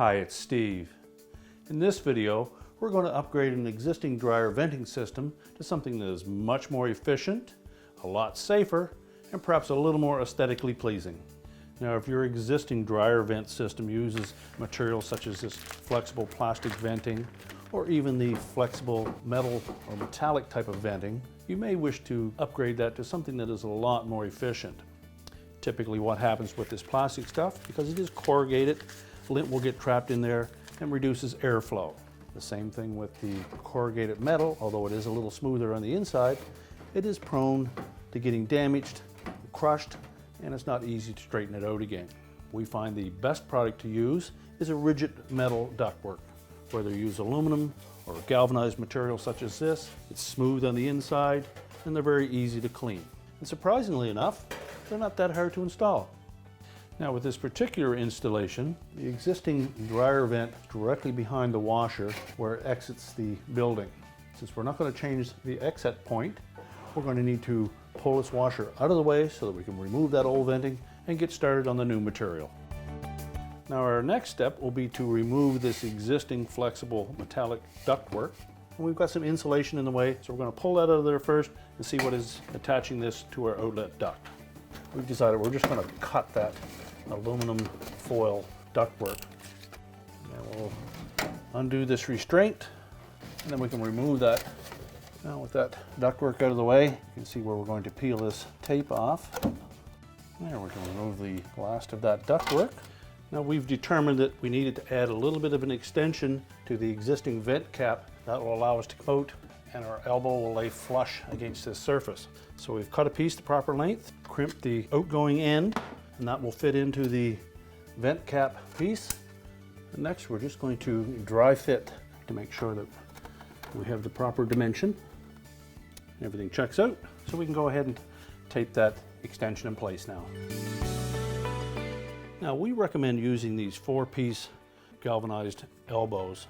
Hi, it's Steve. In this video, we're going to upgrade an existing dryer venting system to something that is much more efficient, a lot safer, and perhaps a little more aesthetically pleasing. Now, if your existing dryer vent system uses materials such as this flexible plastic venting, or even the flexible metal or metallic type of venting, you may wish to upgrade that to something that is a lot more efficient. Typically what happens with this plastic stuff, because it is corrugated, lint will get trapped in there and reduces airflow. The same thing with the corrugated metal, although it is a little smoother on the inside, it is prone to getting damaged, crushed, and it's not easy to straighten it out again. We find the best product to use is a rigid metal ductwork. Whether you use aluminum or galvanized material such as this, it's smooth on the inside and they're very easy to clean. And surprisingly enough, they're not that hard to install. Now with this particular installation, the existing dryer vent directly behind the washer where it exits the building. Since we're not going to change the exit point, we're going to need to pull this washer out of the way so that we can remove that old venting and get started on the new material. Now our next step will be to remove this existing flexible metallic ductwork. And we've got some insulation in the way, so we're going to pull that out of there first and see what is attaching this to our outlet duct. We've decided we're just going to cut that aluminum foil ductwork. And we'll undo this restraint and then we can remove that. Now with that ductwork out of the way, you can see where we're going to peel this tape off. There, we can remove the last of that ductwork. Now we've determined that we needed to add a little bit of an extension to the existing vent cap that will allow us to come out and our elbow will lay flush against this surface. So we've cut a piece the proper length, crimped the outgoing end, and that will fit into the vent cap piece. And next we're just going to dry fit to make sure that we have the proper dimension. Everything checks out, so we can go ahead and tape that extension in place now. Now we recommend using these 4-piece galvanized elbows.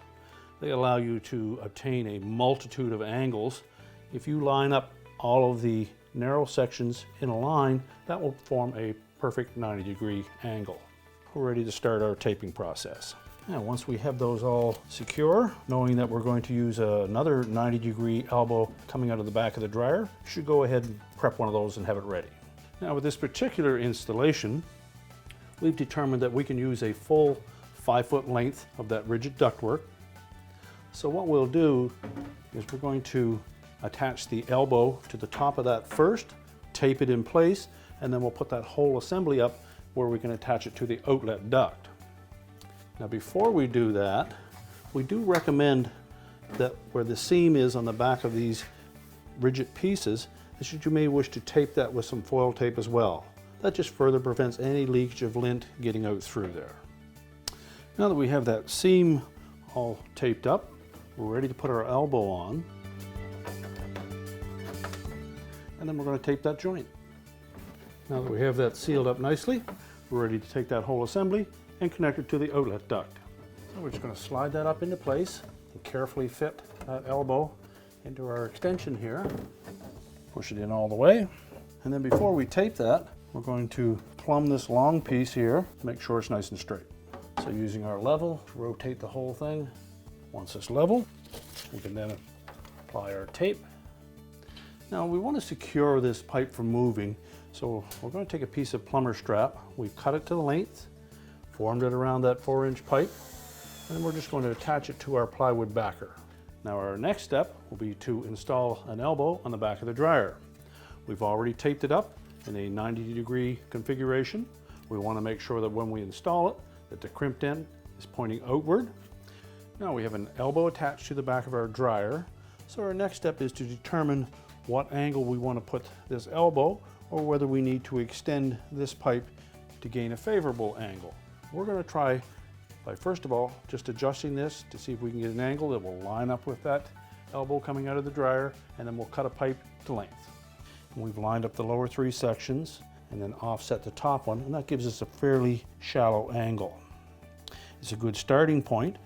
They allow you to obtain a multitude of angles. If you line up all of the narrow sections in a line, that will form a perfect 90-degree angle. We're ready to start our taping process. Now once we have those all secure, knowing that we're going to use another 90-degree elbow coming out of the back of the dryer, you should go ahead and prep one of those and have it ready. Now with this particular installation, we've determined that we can use a full 5-foot length of that rigid ductwork. So what we'll do is we're going to attach the elbow to the top of that first, tape it in place, and then we'll put that whole assembly up where we can attach it to the outlet duct. Now before we do that, we do recommend that where the seam is on the back of these rigid pieces, is that you may wish to tape that with some foil tape as well. That just further prevents any leakage of lint getting out through there. Now that we have that seam all taped up, we're ready to put our elbow on. And then we're going to tape that joint. Now that we have that sealed up nicely, we're ready to take that whole assembly and connect it to the outlet duct. So we're just going to slide that up into place and carefully fit that elbow into our extension here. Push it in all the way. And then before we tape that, we're going to plumb this long piece here to make sure it's nice and straight. So using our level to rotate the whole thing. Once it's level, we can then apply our tape. Now we want to secure this pipe from moving, so we're going to take a piece of plumber strap. We've cut it to the length, formed it around that 4-inch pipe, and then we're just going to attach it to our plywood backer. Now our next step will be to install an elbow on the back of the dryer. We've already taped it up in a 90-degree configuration. We want to make sure that when we install it, that the crimped end is pointing outward. Now we have an elbow attached to the back of our dryer. So our next step is to determine what angle we want to put this elbow, or whether we need to extend this pipe to gain a favorable angle. We're going to try by first of all just adjusting this to see if we can get an angle that will line up with that elbow coming out of the dryer, and then we'll cut a pipe to length. And we've lined up the lower 3 sections and then offset the top one, and that gives us a fairly shallow angle. It's a good starting point.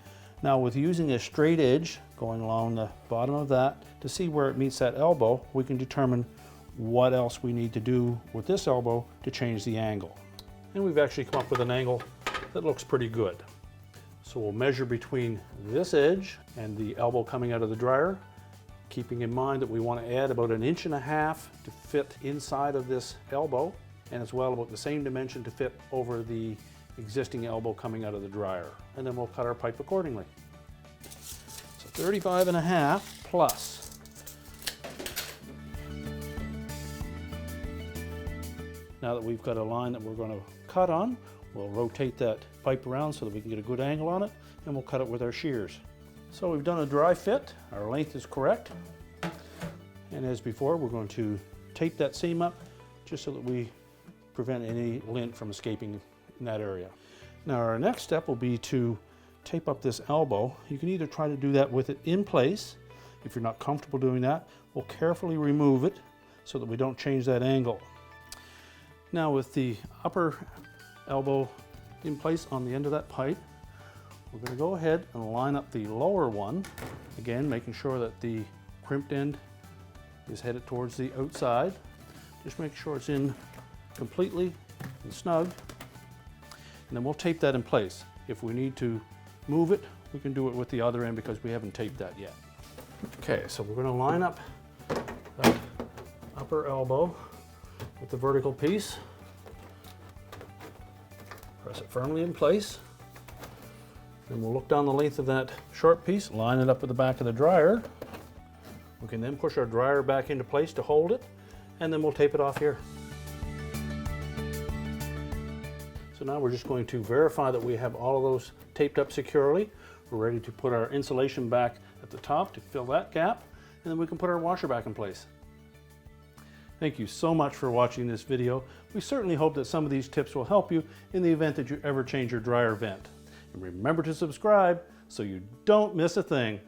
Now with using a straight edge going along the bottom of that to see where it meets that elbow, we can determine what else we need to do with this elbow to change the angle. And we've actually come up with an angle that looks pretty good. So we'll measure between this edge and the elbow coming out of the dryer, keeping in mind that we want to add about 1.5 inches to fit inside of this elbow, and as well about the same dimension to fit over the existing elbow coming out of the dryer. And then we'll cut our pipe accordingly. So 35.5 plus. Now that we've got a line that we're going to cut on, we'll rotate that pipe around so that we can get a good angle on it, and we'll cut it with our shears. So we've done a dry fit, our length is correct, and as before we're going to tape that seam up just so that we prevent any lint from escaping in that area. Now our next step will be to tape up this elbow. You can either try to do that with it in place. If you're not comfortable doing that, we'll carefully remove it so that we don't change that angle. Now with the upper elbow in place on the end of that pipe, we're going to go ahead and line up the lower one, again making sure that the crimped end is headed towards the outside. Just make sure it's in completely and snug, and then we'll tape that in place. If we need to move it, we can do it with the other end because we haven't taped that yet. Okay, so we're going to line up that upper elbow with the vertical piece. Press it firmly in place. Then we'll look down the length of that short piece, line it up with the back of the dryer. We can then push our dryer back into place to hold it, and then we'll tape it off here. So now we're just going to verify that we have all of those taped up securely. We're ready to put our insulation back at the top to fill that gap, and then we can put our washer back in place. Thank you so much for watching this video. We certainly hope that some of these tips will help you in the event that you ever change your dryer vent. And remember to subscribe so you don't miss a thing.